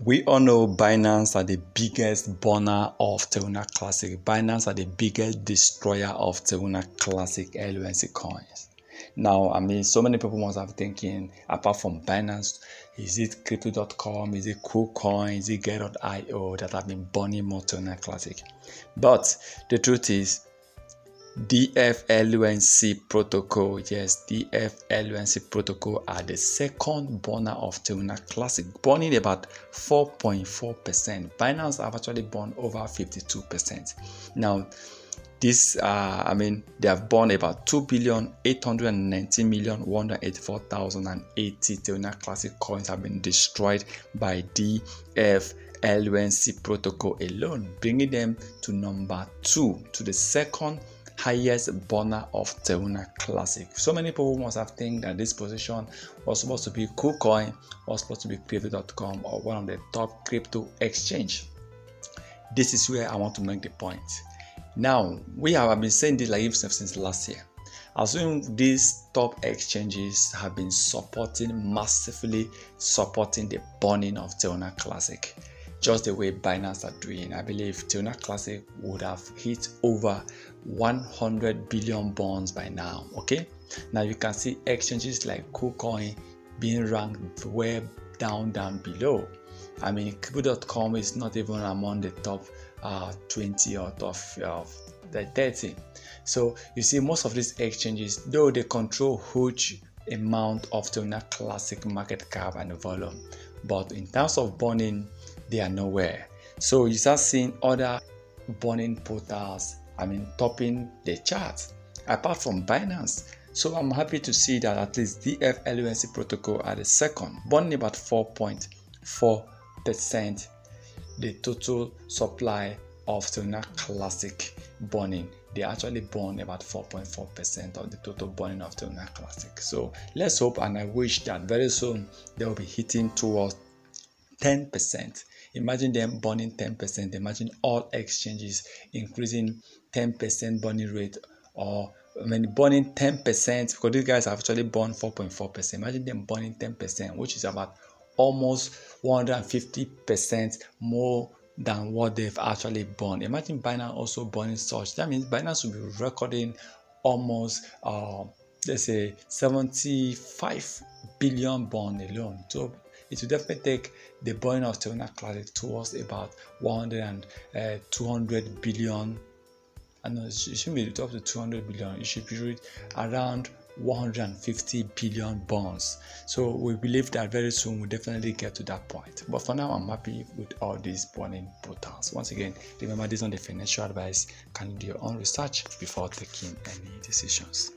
We all know Binance are the biggest burner of Teruna Classic. Binance are the biggest destroyer of Teruna Classic LUNC coins. Now, so many people must have thinking, apart from Binance, is it Crypto.com, is it KuCoin, is it Get.io that have been burning more Teruna Classic? But the truth is, DFLUNC protocol, yes, DFLUNC protocol are the second burner of Teruna Classic, burning about 4.4%. Binance have actually burned over 52%. Now, this, they have burned about 2,819,184,080 Teruna Classic coins have been destroyed by DFLUNC protocol alone, bringing them to number 2, to the second highest burner of Teruna Classic. So many people must have think that this position was supposed to be KuCoin, was supposed to be Crypto.com, or one of the top crypto exchange. This is where I want to make the point. Now, we have been saying this like since last year. Assume these top exchanges have been massively supporting the burning of Teruna Classic, just the way Binance are doing. I believe Teruna Classic would have hit over 100 billion bonds by now. Okay, now you can see exchanges like KuCoin being ranked way down below. Crypto.com is not even among the top 20 or top the 30. So you see, most of these exchanges, though they control huge amount of Teruna Classic market cap and volume, but in terms of burning, they are nowhere. So you start seeing other burning portals topping the chart apart from Binance. So I'm happy to see that at least DFLUNC protocol are the second, burning about 4.4%. the total supply of Teruna Classic burning. They actually burn about 4.4% of the total burning of Teruna Classic. So let's hope, and I wish that very soon they will be hitting towards 10%. Imagine them burning 10%. Imagine all exchanges increasing 10% burning rate, or burning 10%, because these guys have actually burned 4.4%. Imagine them burning 10%, which is about almost 150% more than what they've actually burned. Imagine Binance also burning such. That means Binance will be recording almost let's say 75 billion burn alone. So it will definitely take the burning of Teruna Classic towards about 200 billion. And it shouldn't be up to 200 billion. It should be around 150 billion bonds. So we believe that very soon we'll definitely get to that point. But for now, I'm happy with all these burning portals. Once again, remember, this is not the financial advice. Can you do your own research before taking any decisions?